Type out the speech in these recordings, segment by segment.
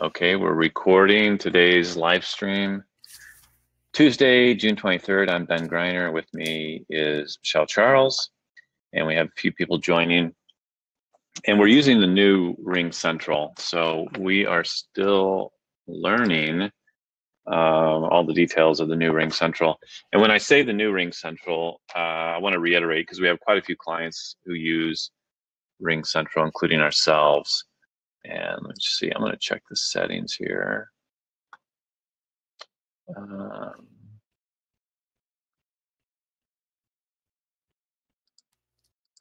Okay, we're recording today's live stream. Tuesday, June 23rd, I'm Ben Greiner. With me is Michelle Charles, and we have a few people joining. And we're using the new Ring Central. So we are still learning all the details of the new Ring Central. And when I say the new Ring Central, I want to reiterate, because we have quite a few clients who use Ring Central, including ourselves. And let's see, I'm going to check the settings here.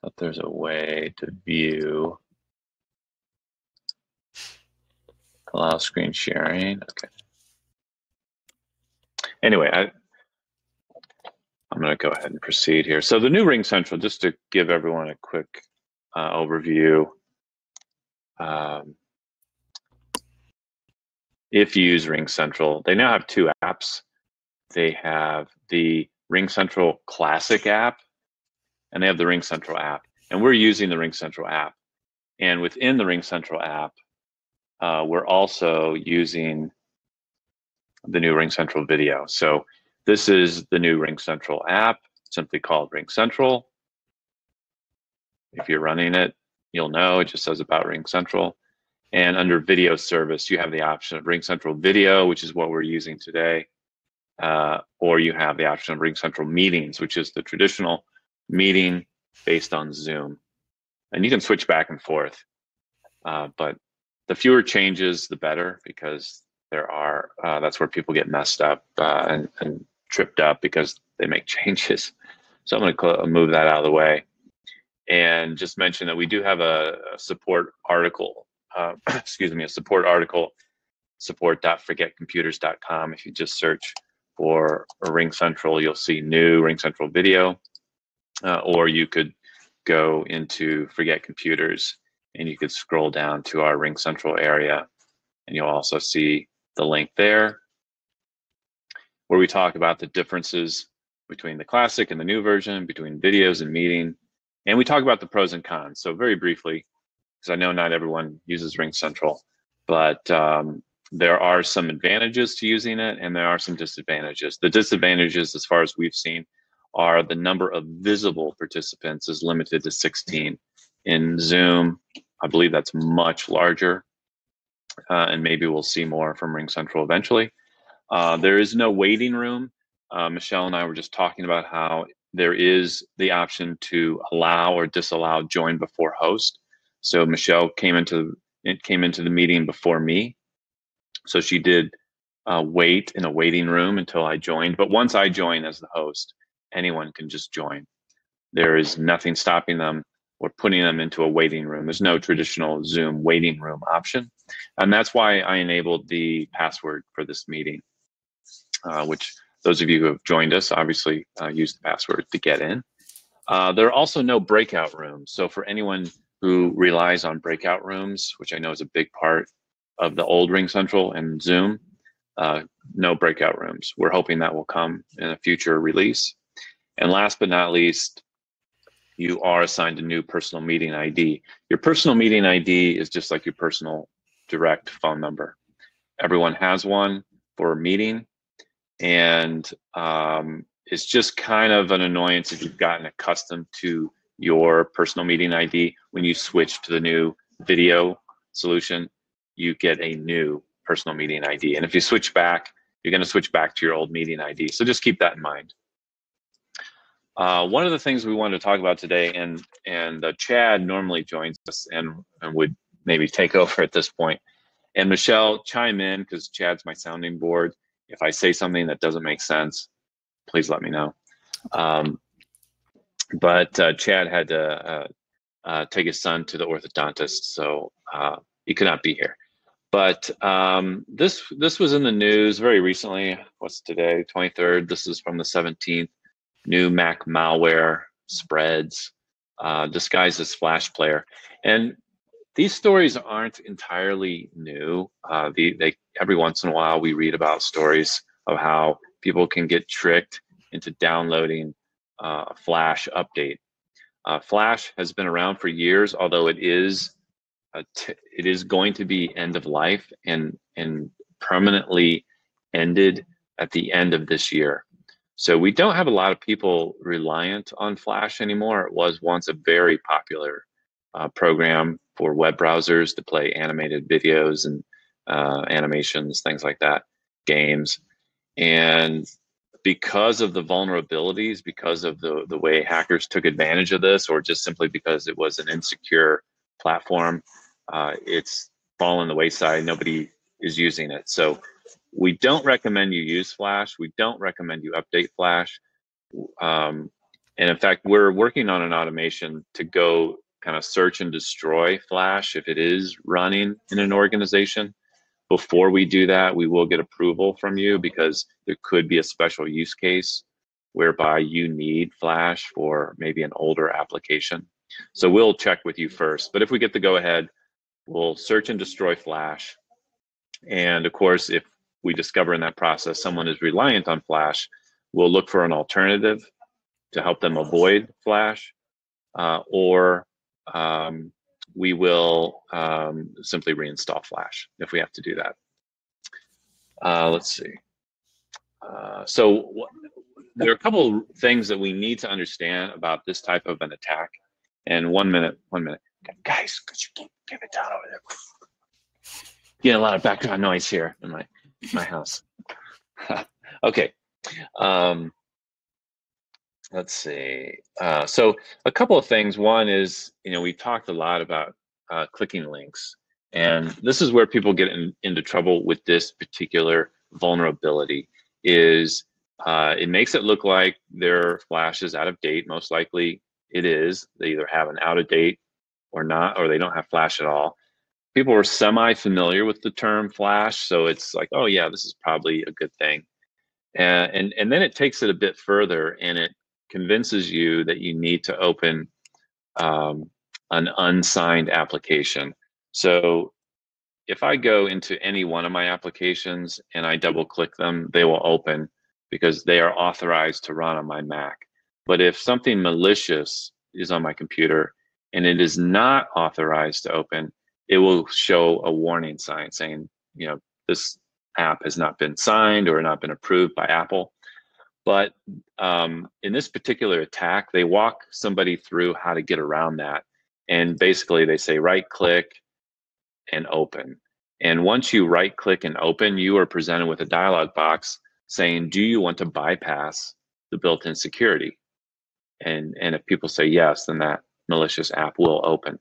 But there's a way to view. Allow screen sharing. Okay. Anyway, I'm going to go ahead and proceed here. So the new Ring Central, just to give everyone a quick overview. If you use Ring Central, they now have two apps. They have the Ring Central Classic app, and they have the Ring Central app. And we're using the Ring Central app. And within the Ring Central app, we're also using the new Ring Central video. So this is the new Ring Central app, simply called Ring Central. If you're running it, you'll know it just says about Ring Central. And under video service, you have the option of Ring Central Video, which is what we're using today. Or you have the option of Ring Central Meetings, which is the traditional meeting based on Zoom. And you can switch back and forth. But the fewer changes, the better, because there are, that's where people get messed up and tripped up because they make changes. So I'm going to move that out of the way and just mention that we do have a support article, excuse me, a support article, support.forgetcomputers.com. If you just search for Ring Central, you'll see new Ring Central video, or you could go into Forget Computers and you could scroll down to our Ring Central area, and you'll also see the link there where we talk about the differences between the classic and the new version, between videos and meeting, and we talk about the pros and cons. So very briefly, because I know not everyone uses Ring Central, but there are some advantages to using it and there are some disadvantages. The disadvantages, as far as we've seen, are the number of visible participants is limited to 16. In Zoom, I believe that's much larger, and maybe we'll see more from Ring Central eventually. There is no waiting room. Michelle and I were just talking about how there is the option to allow or disallow join before host. So Michelle came into the meeting before me. So she did wait in a waiting room until I joined. But once I join as the host, anyone can just join. There is nothing stopping them or putting them into a waiting room. There's no traditional Zoom waiting room option. And that's why I enabled the password for this meeting, which those of you who have joined us obviously use the password to get in. There are also no breakout rooms. So for anyone who relies on breakout rooms, which I know is a big part of the old Ring Central and Zoom, no breakout rooms. We're hoping that will come in a future release. And last but not least, you are assigned a new personal meeting ID. Your personal meeting ID is just like your personal direct phone number. Everyone has one for a meeting, and it's just kind of an annoyance if you've gotten accustomed to your personal meeting ID. When you switch to the new video solution, you get a new personal meeting ID. And if you switch back, you're going to switch back to your old meeting ID. So just keep that in mind. One of the things we wanted to talk about today, and Chad normally joins us and would maybe take over at this point. And Michelle, chime in, because Chad's my sounding board. If I say something that doesn't make sense, please let me know. But Chad had to take his son to the orthodontist, so he could not be here. But this was in the news very recently. What's today? 23rd. This is from the 17th. New Mac malware spreads disguised as Flash player. And these stories aren't entirely new. Every once in a while, we read about stories of how people can get tricked into downloading a Flash update. Flash has been around for years, although it is going to be end of life, and and permanently ended at the end of this year. So we don't have a lot of people reliant on Flash anymore. It was once a very popular program for web browsers to play animated videos and animations, things like that, games. And because of the vulnerabilities, because of the way hackers took advantage of this, or just simply because it was an insecure platform, it's fallen the wayside. Nobody is using it. So we don't recommend you use Flash. We don't recommend you update Flash. And in fact, we're working on an automation to go kind of search and destroy Flash if it is running in an organization. Before we do that, we will get approval from you because there could be a special use case whereby you need Flash for maybe an older application. So we'll check with you first. But if we get the go ahead, we'll search and destroy Flash. And of course, if we discover in that process someone is reliant on Flash, we'll look for an alternative to help them avoid Flash, or we will simply reinstall Flash if we have to do that. Let's see. So there are a couple of things that we need to understand about this type of an attack. And one minute. Guys, could you give it down over there? Getting a lot of background noise here in my house. Okay. Let's see. So a couple of things. One is, we talked a lot about clicking links, and this is where people get into trouble with this particular vulnerability. Is it makes it look like their Flash is out of date. Most likely it is. They either have an out of date or not, or they don't have Flash at all. People are semi-familiar with the term Flash, so it's like, oh yeah, this is probably a good thing. And then it takes it a bit further, and it convinces you that you need to open an unsigned application. So if I go into any one of my applications and I double click them, they will open because they are authorized to run on my Mac. But if something malicious is on my computer and it is not authorized to open, it will show a warning sign saying, this app has not been signed or not been approved by Apple. But in this particular attack, they walk somebody through how to get around that. And basically they say right click and open. And once you right click and open, you are presented with a dialog box saying, do you want to bypass the built-in security? And if people say yes, then that malicious app will open.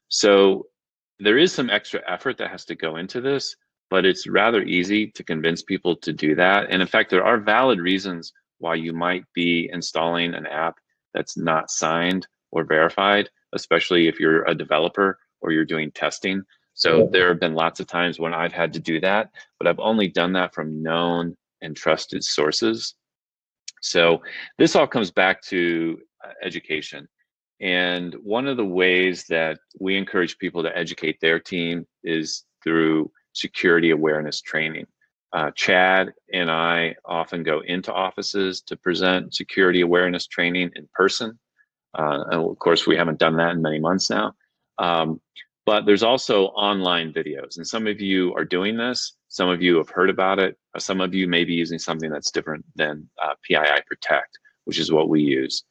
So there is some extra effort that has to go into this, but it's rather easy to convince people to do that. And in fact, there are valid reasons why you might be installing an app that's not signed or verified, especially if you're a developer or you're doing testing. So there have been lots of times when I've had to do that, but I've only done that from known and trusted sources. So this all comes back to education. And one of the ways that we encourage people to educate their team is through security awareness training. Chad and I often go into offices to present security awareness training in person. And of course, we haven't done that in many months now. But there's also online videos. And some of you are doing this. Some of you have heard about it. Some of you may be using something that's different than PII Protect, which is what we use.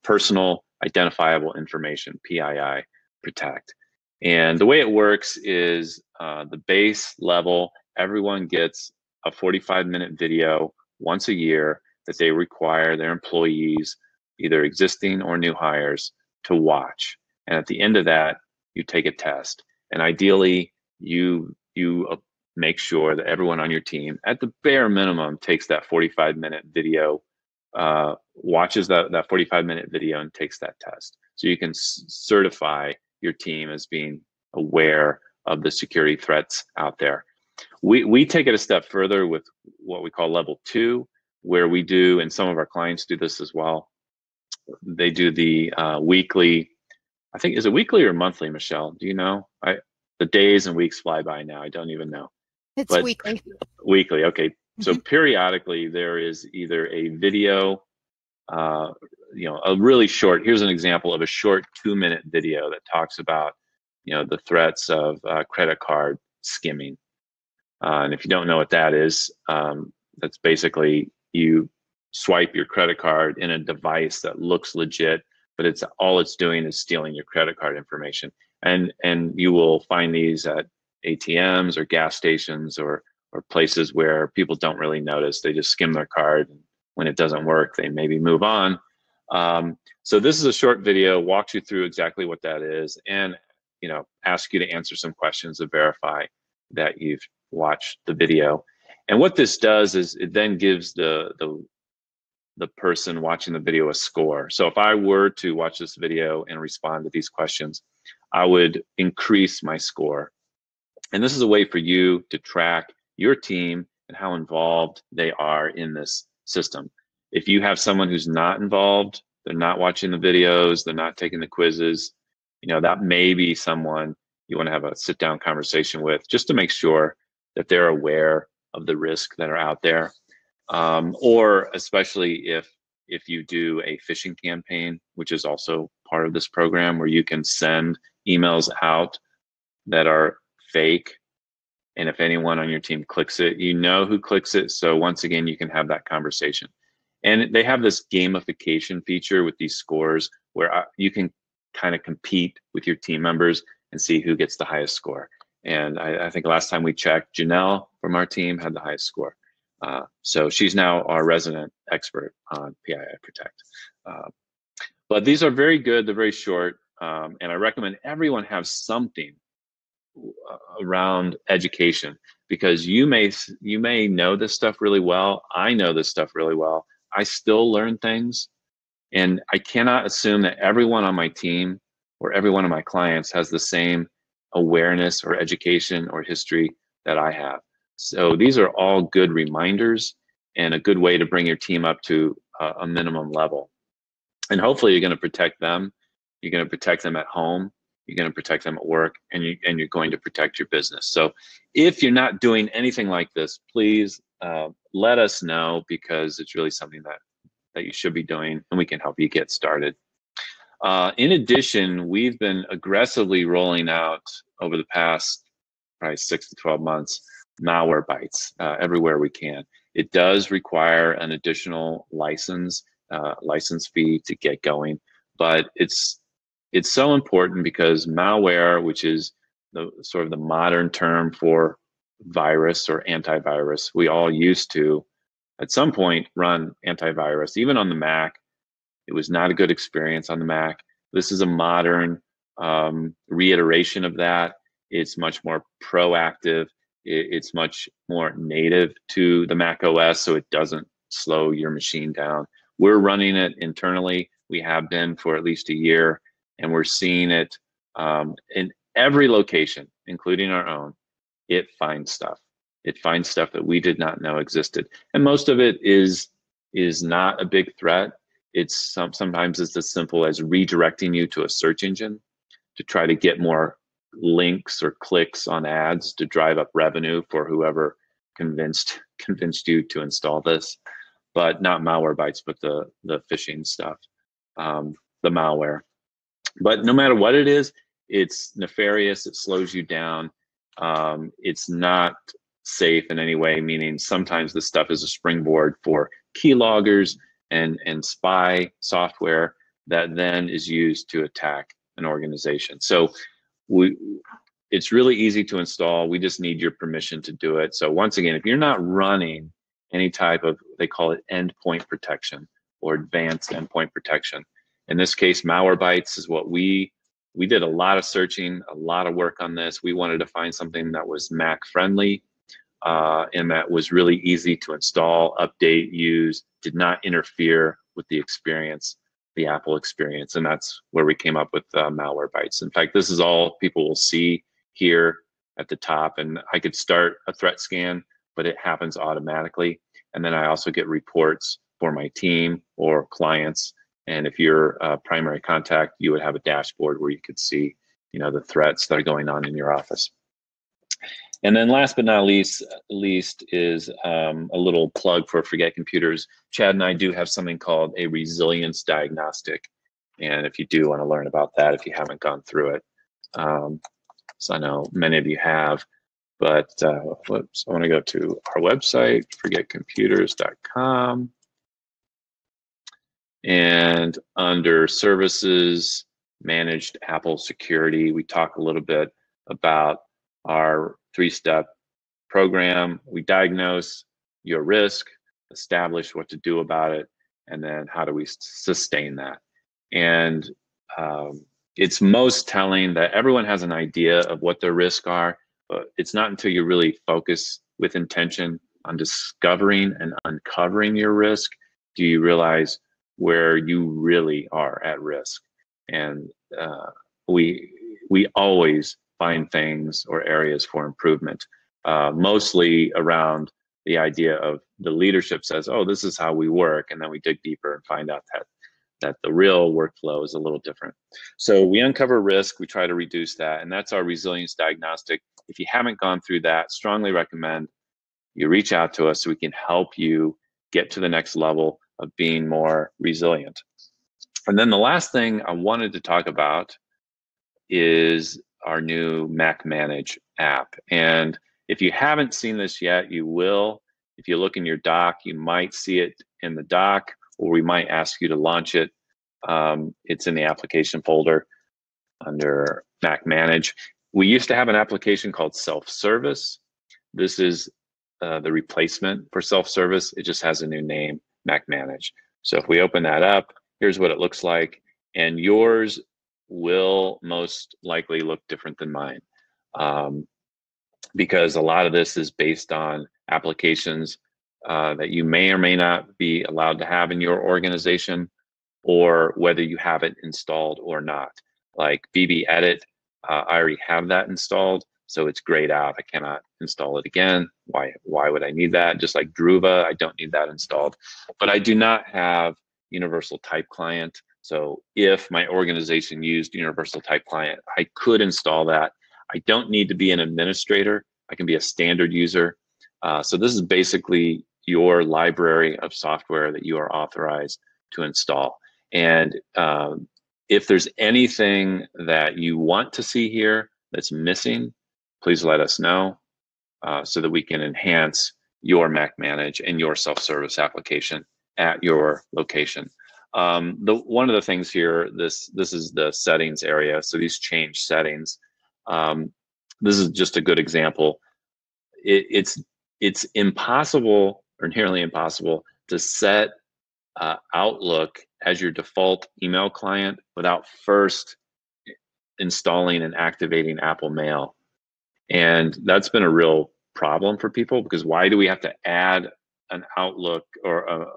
Personal identifiable information, PII Protect. And the way it works is the base level, everyone gets a 45-minute video once a year that they require their employees, either existing or new hires, to watch. And at the end of that, you take a test. And ideally, you make sure that everyone on your team, at the bare minimum, takes that 45-minute video, watches that 45-minute video and takes that test. So you can certify your team as being aware of the security threats out there. We take it a step further with what we call level 2, where we do, and some of our clients do this as well. They do the weekly, I think, is it weekly or monthly, Michelle? Do you know? The days and weeks fly by now. I don't even know. It's weekly. Weekly, okay. So periodically there is either a video, a really short, here's an example of a short 2-minute video that talks about, the threats of credit card skimming. And if you don't know what that is, that's basically you swipe your credit card in a device that looks legit, but all it's doing is stealing your credit card information. And you will find these at ATMs or gas stations or places where people don't really notice. They just skim their card, and when it doesn't work, they maybe move on. So this is a short video, walks you through exactly what that is, and ask you to answer some questions to verify that you've watched the video. And what this does is it then gives the person watching the video a score. So if I were to watch this video and respond to these questions, I would increase my score. And this is a way for you to track your team and how involved they are in this system. If you have someone who's not involved, they're not watching the videos, they're not taking the quizzes, that may be someone you want to have a sit-down conversation with, just to make sure that they're aware of the risk that are out there. Or especially if you do a phishing campaign, which is also part of this program, where you can send emails out that are fake. And if anyone on your team clicks it, you know who clicks it. So once again, you can have that conversation. And they have this gamification feature with these scores where you can kind of compete with your team members and see who gets the highest score. And I think last time we checked, Janelle from our team had the highest score. So she's now our resident expert on PII Protect. But these are very good, they're very short, and I recommend everyone have something around education, because you may know this stuff really well. I know this stuff really well. I still learn things, and I cannot assume that everyone on my team or every one of my clients has the same awareness or education or history that I have. So these are all good reminders and a good way to bring your team up to a minimum level. And hopefully you're going to protect them. You're going to protect them at home. You're going to protect them at work, and you're going to protect your business. So if you're not doing anything like this, please let us know, because it's really something that you should be doing, and we can help you get started. In addition, we've been aggressively rolling out over the past probably 6 to 12 months Malwarebytes everywhere we can. It does require an additional license fee to get going, but it's so important because malware, which is the sort of the modern term for virus or antivirus, we all used to at some point run antivirus, even on the Mac. It was not a good experience on the Mac. This is a modern reiteration of that. It's much more proactive. It's much more native to the Mac OS, so it doesn't slow your machine down. We're running it internally. We have been for at least a year, and we're seeing it in every location, including our own. It finds stuff. It finds stuff that we did not know existed, and most of it is not a big threat. It's sometimes it's as simple as redirecting you to a search engine to try to get more links or clicks on ads to drive up revenue for whoever convinced you to install this. But not Malwarebytes, but the phishing stuff, the malware. But no matter what it is, it's nefarious. It slows you down. It's not safe in any way, meaning sometimes this stuff is a springboard for keyloggers and spy software that then is used to attack an organization. So it's really easy to install. We just need your permission to do it. So once again, if you're not running any type of, they call it endpoint protection or advanced endpoint protection. In this case, Malwarebytes is what we did a lot of searching, a lot of work on this. We wanted to find something that was Mac friendly and that was really easy to install, update, use, did not interfere with the experience, the Apple experience. And that's where we came up with Malwarebytes. In fact, this is all people will see here at the top. And I could start a threat scan, but it happens automatically. And then I also get reports for my team or clients. And if you're a primary contact, you would have a dashboard where you could see, the threats that are going on in your office. And then last but not least is a little plug for Forget Computers. Chad and I do have something called a resilience diagnostic. And if you do want to learn about that, if you haven't gone through it, so I know many of you have, But whoops, I want to go to our website, forgetcomputers.com. And under services, managed Apple security, we talk a little bit about our 3-step program. We diagnose your risk, establish what to do about it, and then how do we sustain that. And it's most telling that everyone has an idea of what their risks are, but it's not until you really focus with intention on discovering and uncovering your risk do you realize where you really are at risk. And we always find things or areas for improvement, mostly around the idea of the leadership says, oh, this is how we work. And then we dig deeper and find out that the real workflow is a little different. So we uncover risk, we try to reduce that, and that's our resilience diagnostic. If you haven't gone through that, strongly recommend you reach out to us so we can help you get to the next level of being more resilient. And then the last thing I wanted to talk about is our new Mac Manage app. And if you haven't seen this yet, you will. If you look in your doc, you might see it in the doc, or we might ask you to launch it. It's in the application folder under Mac Manage. We used to have an application called Self-Service. This is the replacement for Self-Service. It just has a new name, Mac Manage. So if we open that up, here's what it looks like. And yours will most likely look different than mine, because a lot of this is based on applications that you may or may not be allowed to have in your organization, or whether you have it installed or not. Like BB Edit, I already have that installed, so it's grayed out. I cannot install it again. Why would I need that? Just like Druva, I don't need that installed. But I do not have Universal Type Client. So if my organization used Universal Type Client, I could install that. I don't need to be an administrator. I can be a standard user. So this is basically your library of software that you are authorized to install. And if there's anything that you want to see here that's missing, please let us know so that we can enhance your Mac Manage and your self-service application at your location. One of the things here, this is the settings area. So these change settings. This is just a good example. It's impossible or nearly impossible to set Outlook as your default email client without first installing and activating Apple Mail. And that's been a real problem for people, because why do we have to add an Outlook or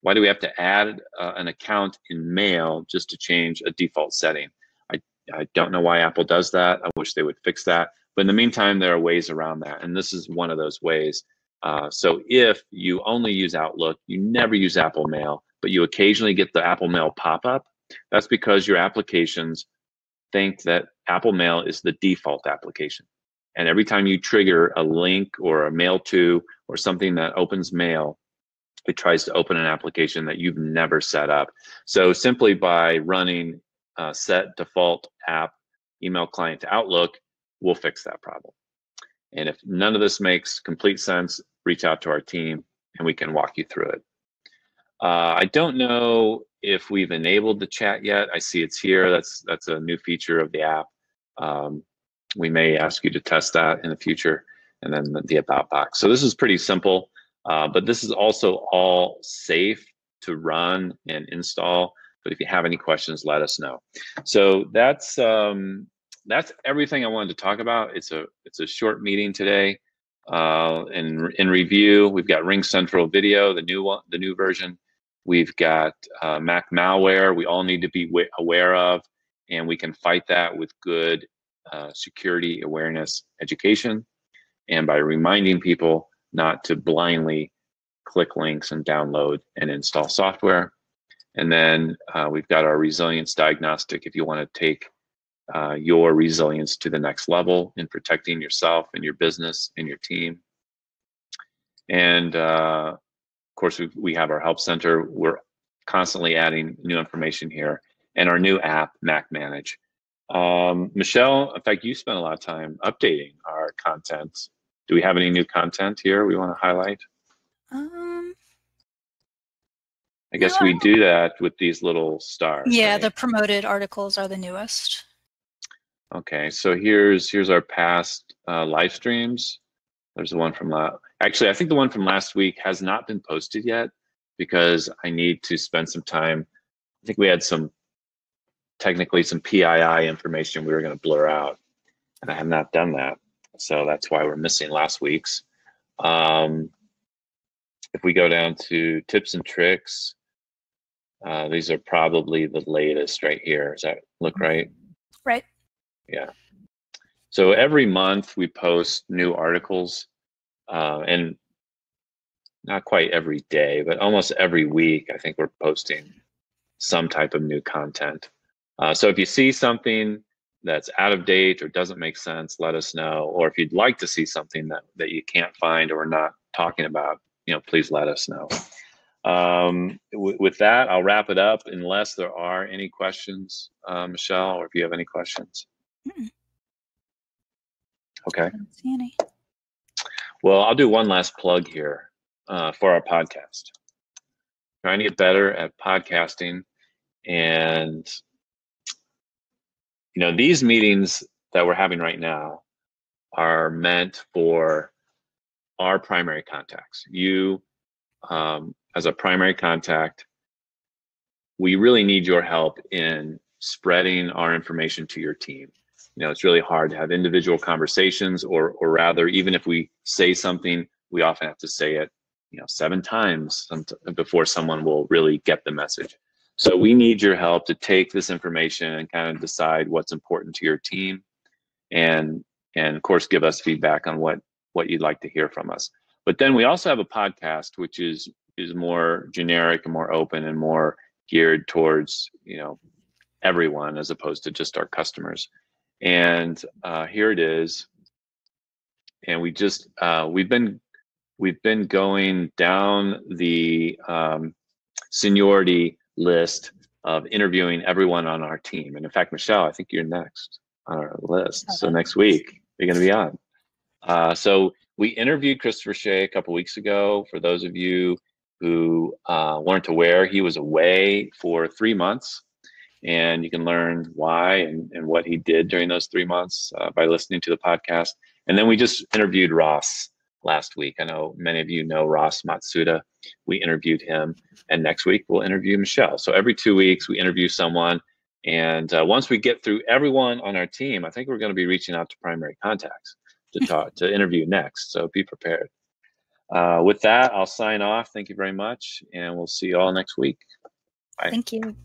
why do we have to add an account in Mail just to change a default setting? I don't know why Apple does that. I wish they would fix that. But in the meantime, there are ways around that. And this is one of those ways. So if you only use Outlook, you never use Apple Mail, but you occasionally get the Apple Mail pop-up, that's because your applications think that Apple Mail is the default application. And every time you trigger a link or a mail to or something that opens Mail, it tries to open an application that you've never set up. So simply by running set default app email client to Outlook, we'll fix that problem. And if none of this makes complete sense, reach out to our team and we can walk you through it. I don't know if we've enabled the chat yet. I see it's here. That's a new feature of the app. We may ask you to test that in the future, and then the about box. So this is pretty simple, but this is also all safe to run and install. But if you have any questions, let us know. So that's everything I wanted to talk about. It's a short meeting today. In review, we've got Ring Central Video, the new version. We've got Mac malware we all need to be aware of, and we can fight that with good security awareness education, and by reminding people not to blindly click links and download and install software. And then we've got our resilience diagnostic if you want to take your resilience to the next level in protecting yourself and your business and your team. And of course, we have our help center. We're constantly adding new information here, and our new app, Mac Manage. Michelle, in fact, you spent a lot of time updating our content Do we have any new content here we want to highlight? I guess we do that with these little stars. Yeah, right? the promoted articles are the newest. Okay, so here's our past live streams. There's the one from actually, I think the one from last week has not been posted yet because I need to spend some time. I think we had technically some PII information we were going to blur out, and I have not done that. So that's why we're missing last week's. If we go down to tips and tricks, these are probably the latest right here. Does that look right? Right. Yeah. So every month we post new articles, and not quite every day, but almost every week, I think we're posting some type of new content. So if you see something that's out of date or doesn't make sense, let us know. Or if you'd like to see something that you can't find or we're not talking about, please let us know. With that, I'll wrap it up unless there are any questions, Michelle, or if you have any questions. Okay. I don't see any. Well, I'll do one last plug here for our podcast. Trying to get better at podcasting, and these meetings that we're having right now are meant for our primary contacts. You, as a primary contact, we really need your help in spreading our information to your team. It's really hard to have individual conversations, or rather, even if we say something, we often have to say it 7 times before someone will really get the message. So we need your help to take this information and kind of decide what's important to your team, and of course give us feedback on what you'd like to hear from us. But then we also have a podcast which is more generic and more open and more geared towards everyone as opposed to just our customers. And here it is. And we've been going down the seniority list of interviewing everyone on our team. And in fact, Michelle, I think you're next on our list. So next week you're going to be on. So we interviewed Christopher Shea a couple weeks ago. For those of you who weren't aware, he was away for 3 months. And you can learn why and what he did during those 3 months by listening to the podcast. And then we just interviewed Ross last week. I know many of you know Ross Matsuda. We interviewed him, and next week we'll interview Michelle. So every 2 weeks we interview someone, and once we get through everyone on our team, I think we're going to be reaching out to primary contacts to interview next. So be prepared. With that, I'll sign off. Thank you very much, and we'll see you all next week. Bye. Thank you.